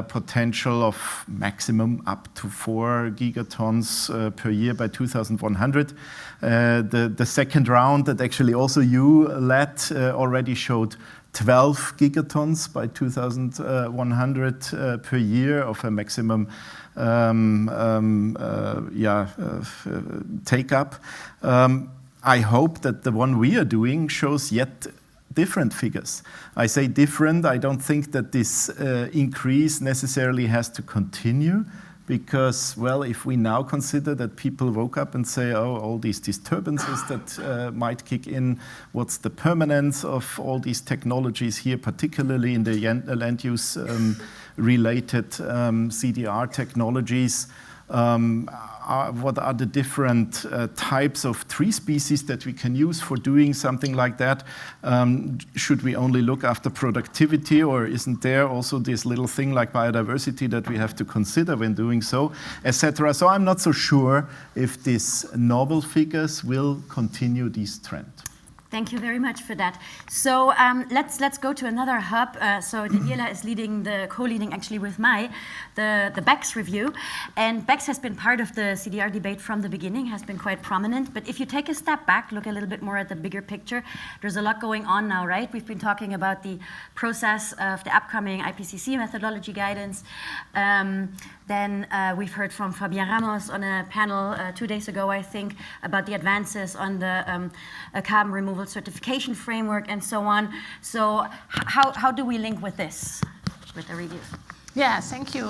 S7: potential of maximum up to 4 gigatons per year by 2100. The second round that actually also you led already showed 12 gigatons by 2100 per year of a maximum take up. I hope that the one we are doing shows yet different figures. I say different, I don't think that this increase necessarily has to continue, because, well, if we now consider that people woke up and say, oh, all these disturbances that might kick in, what's the permanence of all these technologies here, particularly in the land use related CDR technologies, what are the different types of tree species that we can use for doing something like that? Should we only look after productivity, or isn't there also this little thing like biodiversity that we have to consider when doing so, etc.? So I'm not so sure if these novel figures will continue this trend.
S1: Thank you very much for that. So let's go to another hub. So Daniela is co-leading actually with the BECS review. And BECS has been part of the CDR debate from the beginning, has been quite prominent. But if you take a step back, look a little bit more at the bigger picture, there's a lot going on now, right? We've been talking about the process of the upcoming IPCC methodology guidance. Then we've heard from Fabian Ramos on a panel 2 days ago, I think, about the advances on the carbon removal certification framework and so on. So how do we link with this, with the review?
S3: Yeah, thank you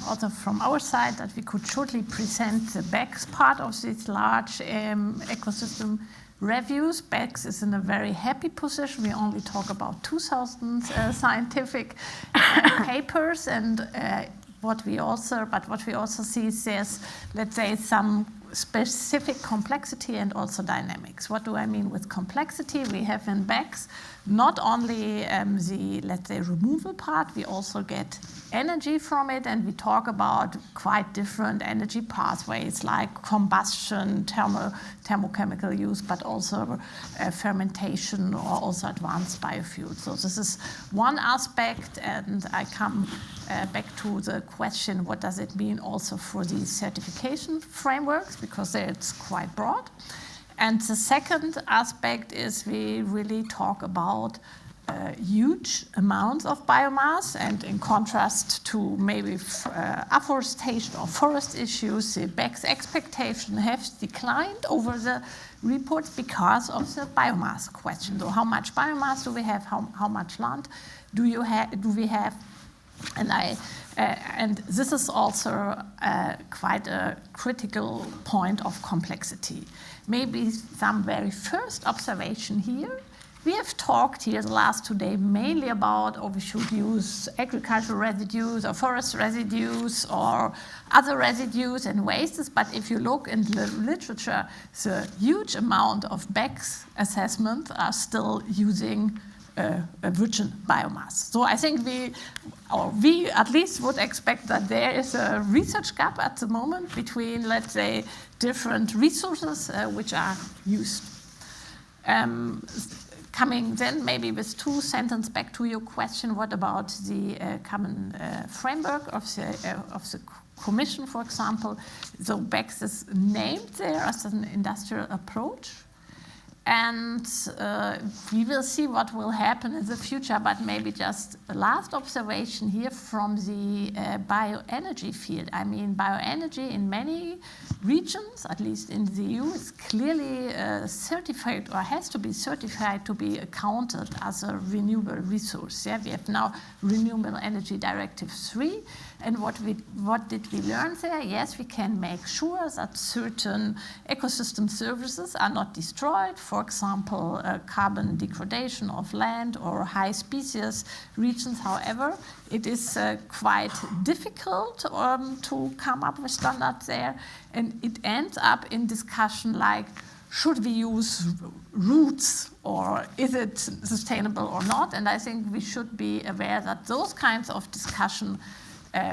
S3: also from our side that we could shortly present the BECS part of this large ecosystem reviews. BECS is in a very happy position. We only talk about 2,000 scientific papers, and what we also see is there's, let's say, some specific complexity and also dynamics. What do I mean with complexity? We have in BECS not only the, let's say, removal part, we also get energy from it, and we talk about quite different energy pathways like combustion, thermochemical use, but also fermentation or also advanced biofuels. So this is one aspect, and I come back to the question, what does it mean also for the certification frameworks, because it's quite broad. And the second aspect is we really talk about huge amounts of biomass, and in contrast to maybe afforestation or forest issues, the BECS expectation has declined over the reports because of the biomass question. So how much biomass do we have? How much land do we have? And this is also quite a critical point of complexity. Maybe some very first observation here. We have talked here the last 2 days mainly about, we should use agricultural residues or forest residues or other residues and wastes. But if you look in the literature, the huge amount of BECS assessment are still using a virgin biomass. So I think we at least would expect that there is a research gap at the moment between, let's say, different resources which are used. Coming then maybe with 2 sentences back to your question, what about the common framework of the Commission, for example? So BECS is named there as an industrial approach. And we will see what will happen in the future, but maybe just a last observation here from the bioenergy field. I mean, bioenergy in many regions, at least in the EU, is clearly certified or has to be certified to be accounted as a renewable resource. Yeah? We have now Renewable Energy Directive 3. And what did we learn there? Yes, we can make sure that certain ecosystem services are not destroyed. For example, carbon degradation of land or high species regions. However, it is quite difficult to come up with standards there. And it ends up in discussion like, should we use roots or is it sustainable or not? And I think we should be aware that those kinds of discussion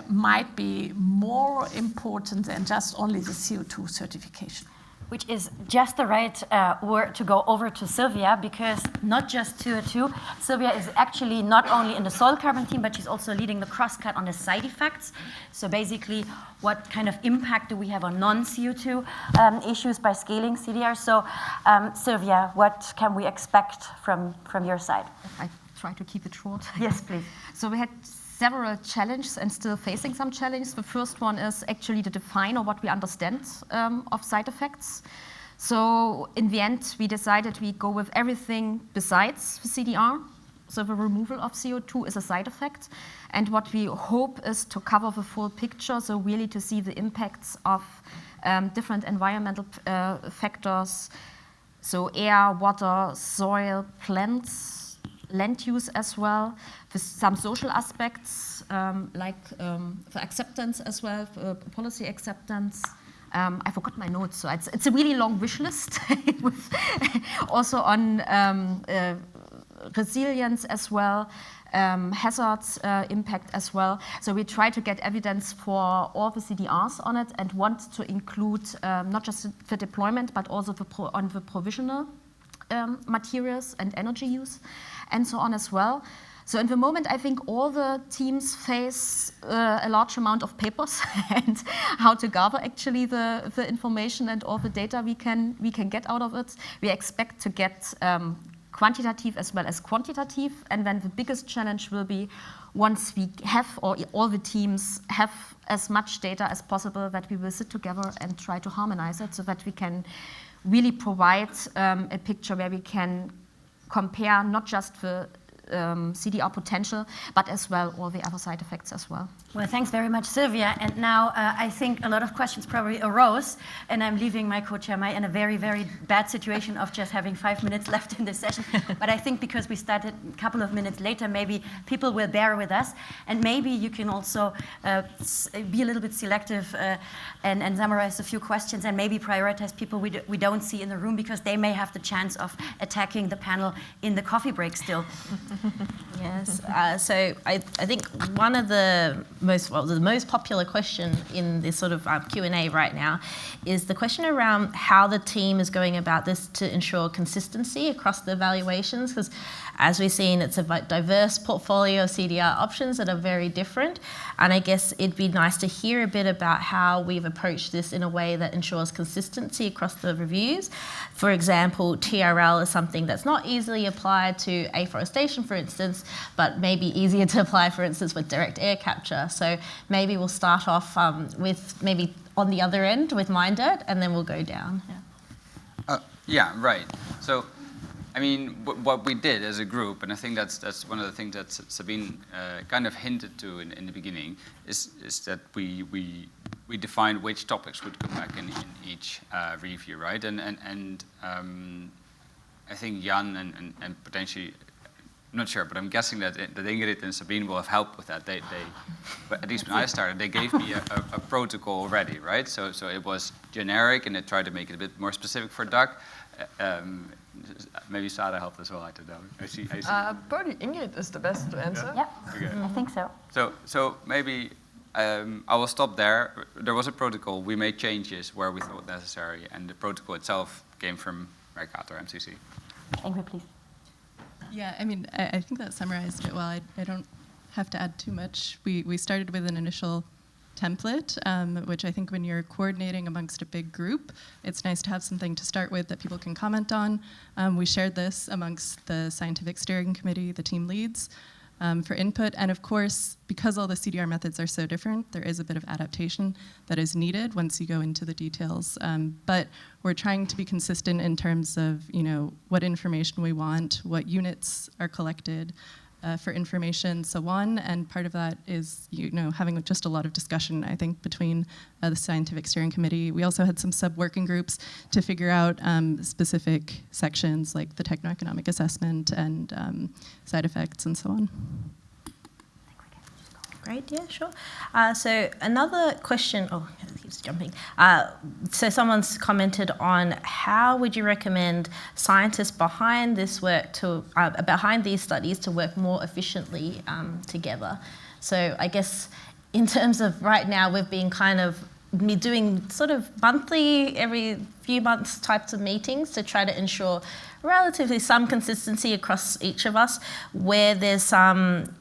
S3: might be more important than just only the CO2 certification.
S1: Which is just the right word to go over to Sylvia, because not just CO2, Sylvia is actually not only in the soil carbon team, but she's also leading the crosscut on the side effects. So basically, what kind of impact do we have on non-CO2 issues by scaling CDR? So Sylvia, what can we expect from your side?
S8: I try to keep it short.
S1: Yes, please.
S8: So we had several challenges and still facing some challenges. The first one is actually to define or what we understand of side effects. So in the end, we decided we go with everything besides the CDR. So the removal of CO2 is a side effect. And what we hope is to cover the full picture, so really to see the impacts of different environmental factors, so air, water, soil, plants, land use as well, with some social aspects, like for acceptance as well, for policy acceptance. I forgot my notes, so it's a really long wish list, with also on resilience as well, hazards impact as well. So we try to get evidence for all the CDRs on it and want to include not just the deployment, but also on the provisional materials and energy use and so on as well. So in the moment, I think all the teams face a large amount of papers and how to gather actually the information and all the data we can get out of it. We expect to get quantitative as well as quantitative, and then the biggest challenge will be once we have, or all the teams have as much data as possible, that we will sit together and try to harmonize it so that we can really provide a picture where we can compare not just the CDR potential, but as well all the other side effects as well.
S1: Well, thanks very much, Sylvia. And now I think a lot of questions probably arose, and I'm leaving my co-chair Mai in a very, very bad situation of just having 5 minutes left in this session. But I think because we started a couple of minutes later, maybe people will bear with us, and maybe you can also be a little bit selective and summarize a few questions, and maybe prioritize people we don't see in the room, because they may have the chance of attacking the panel in the coffee break still.
S9: Yes, so I think one of the most popular question in this sort of Q&A right now is the question around how the team is going about this to ensure consistency across the evaluations, because as we've seen, it's a diverse portfolio of CDR options that are very different, and I guess it'd be nice to hear a bit about how we've approached this in a way that ensures consistency across the reviews. For example, TRL is something that's not easily applied to afforestation, for instance, but maybe easier to apply, for instance, with direct air capture. So maybe we'll start off with maybe on the other end with mine dirt, and then we'll go down.
S2: Yeah, right. So, I mean, what we did as a group, and I think that's one of the things that Sabine kind of hinted to in the beginning, is that we defined which topics would come back in each review, right? And I think Jan and potentially, I'm not sure, but I'm guessing that Ingrid and Sabine will have helped with that. But at least when I started, they gave me a protocol already, right? So it was generic, and they tried to make it a bit more specific for duck. Maybe Sarah helped as well, I don't know. I see.
S6: Probably Ingrid is the best to answer.
S1: Yeah,
S2: Okay.
S1: I think so.
S2: So maybe I will stop there. There was a protocol. We made changes where we thought necessary, and the protocol itself came from Mercator MCC.
S1: Ingrid, please.
S5: Yeah, I mean, I think that summarized it well. I don't have to add too much. We started with an initial template, which I think when you're coordinating amongst a big group, it's nice to have something to start with that people can comment on. We shared this amongst the scientific steering committee, the team leads, for input. And of course, because all the CDR methods are so different, there is a bit of adaptation that is needed once you go into the details. But we're trying to be consistent in terms of, what information we want, what units are collected, for information, so on, and part of that is, having just a lot of discussion, I think, between the scientific steering committee. We also had some sub-working groups to figure out specific sections like the techno-economic assessment and side effects and so on.
S9: Great, yeah, sure. So another question, it keeps jumping. So someone's commented on how would you recommend scientists behind this work behind these studies to work more efficiently together? So I guess in terms of right now, we've been kind of doing sort of monthly, every few months types of meetings to try to ensure relatively some consistency across each of us, where there's some,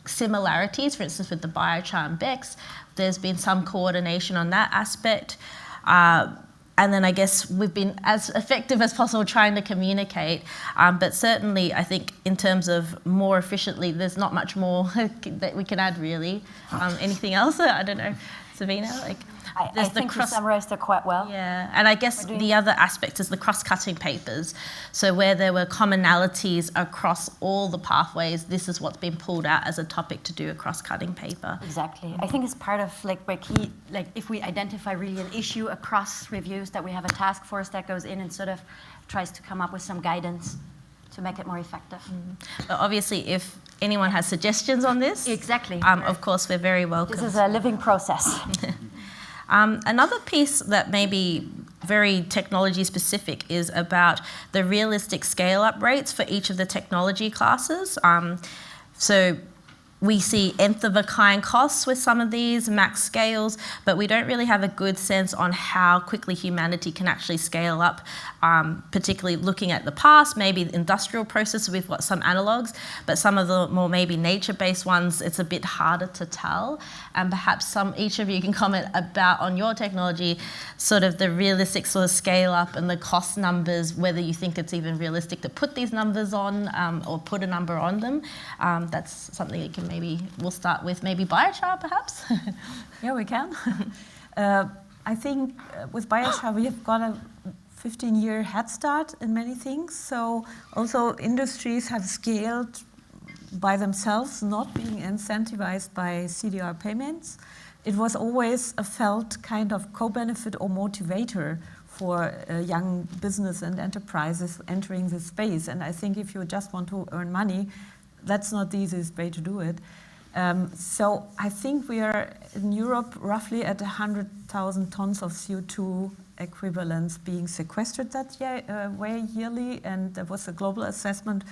S9: similarities, for instance, with the biochar and BECS, there's been some coordination on that aspect. And then I guess we've been as effective as possible trying to communicate. But certainly, I think in terms of more efficiently, there's not much more that we can add, really. Anything else? I don't know. Sabina?
S1: I think you summarized it quite well.
S9: Yeah, and I guess the other aspect is the cross-cutting papers. So where there were commonalities across all the pathways, this is what's been pulled out as a topic to do a cross-cutting paper.
S1: Exactly. I think it's part of if we identify really an issue across reviews, that we have a task force that goes in and sort of tries to come up with some guidance. to make it more effective.
S9: But obviously, if anyone has suggestions on this,
S1: Exactly.
S9: of course, we're very welcome.
S1: This is a living process.
S9: Another piece that may be very technology specific is about the realistic scale-up rates for each of the technology classes. So we see nth of a kind costs with some of these, max scales, but we don't really have a good sense on how quickly humanity can actually scale up, particularly looking at the past, maybe the industrial process, we've got some analogues, but some of the more maybe nature-based ones, it's a bit harder to tell. And perhaps each of you can comment about, on your technology, sort of the realistic sort of scale up and the cost numbers, whether you think it's even realistic to put these numbers on or put a number on them. That's something that we'll start with maybe biochar perhaps.
S3: Yeah, we can. I think with biochar we have got a 15-year head start in many things. So also industries have scaled by themselves, not being incentivized by CDR payments. It was always a felt kind of co-benefit or motivator for young business and enterprises entering this space. And I think if you just want to earn money, that's not the easiest way to do it. So I think we are in Europe roughly at 100,000 tons of CO2 equivalents being sequestered that way yearly, and there was a global assessment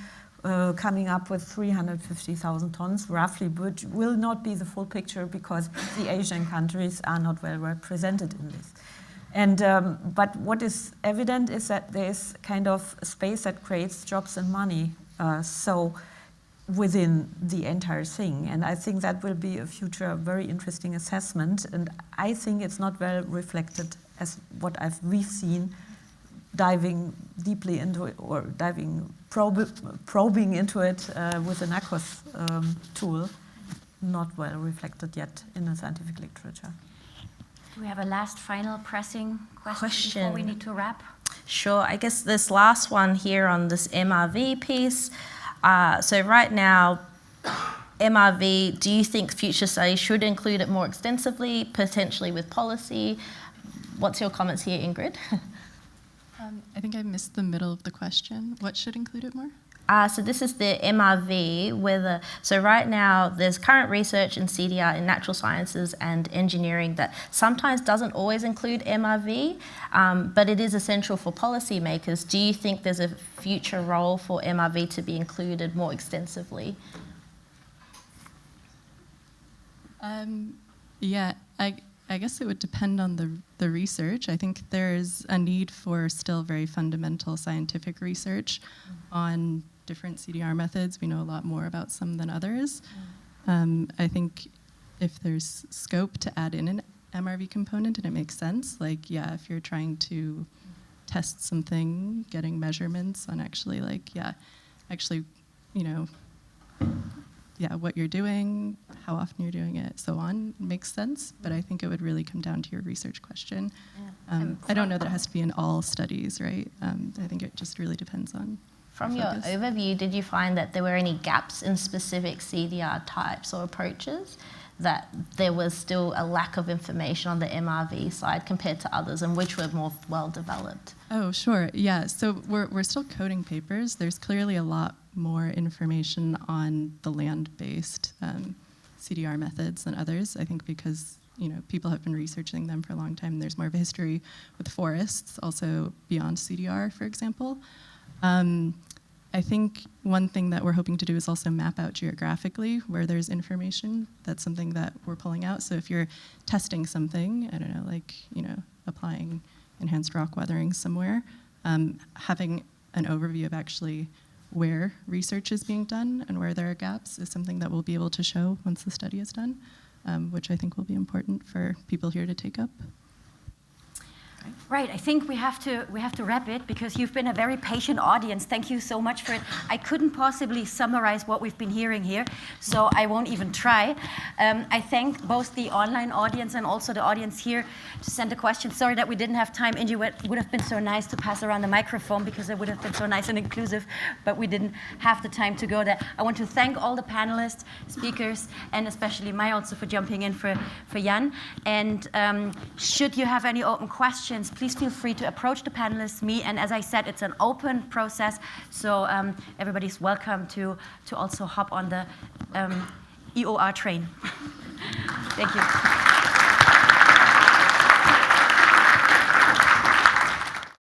S3: coming up with 350,000 tons roughly, which will not be the full picture because the Asian countries are not well represented in this. And but what is evident is that there is kind of a space that creates jobs and money. So within the entire thing. And I think that will be a future very interesting assessment. And I think it's not well reflected as what we've seen diving deeply into it, or probing into it with an ACOS tool, not well reflected yet in the scientific literature.
S1: Do we have a last final pressing question before we need to wrap?
S9: Sure, I guess this last one here on this MRV piece. So right now, MRV, do you think future studies should include it more extensively, potentially with policy? What's your comments here, Ingrid?
S5: I think I missed the middle of the question. What should include it more?
S9: So this is the MRV, so right now there's current research in CDR in natural sciences and engineering that sometimes doesn't always include MRV, but it is essential for policymakers. Do you think there's a future role for MRV to be included more extensively?
S5: Yeah, I guess it would depend on the research. I think there's a need for still very fundamental scientific research on different CDR methods. We know a lot more about some than others. I think if there's scope to add in an MRV component and it makes sense, like, yeah, if you're trying to test something, getting measurements on actually, what you're doing, how often you're doing it, so on, makes sense. But I think it would really come down to your research question. Yeah. I don't know that it has to be in all studies, right? I think it just really depends on.
S9: From your overview, did you find that there were any gaps in specific CDR types or approaches, that there was still a lack of information on the MRV side compared to others, and which were more well developed?
S5: Oh, sure, yeah. So we're still coding papers. There's clearly a lot more information on the land-based CDR methods than others, I think because people have been researching them for a long time. There's more of a history with forests, also beyond CDR, for example. I think one thing that we're hoping to do is also map out geographically where there's information. That's something that we're pulling out. So if you're testing something, I don't know, applying enhanced rock weathering somewhere, having an overview of actually where research is being done and where there are gaps is something that we'll be able to show once the study is done, which I think will be important for people here to take up.
S1: Right, I think we have to wrap it because you've been a very patient audience. Thank you so much for it. I couldn't possibly summarize what we've been hearing here, so I won't even try. I thank both the online audience and also the audience here to send a question. Sorry that we didn't have time. Inge, it would have been so nice to pass around the microphone because it would have been so nice and inclusive, but we didn't have the time to go there. I want to thank all the panelists, speakers, and especially Maya also for jumping in for Jan. And should you have any open questions, questions, please feel free to approach the panelists, me, and as I said, it's an open process, so everybody's welcome to also hop on the EOR train. Thank you.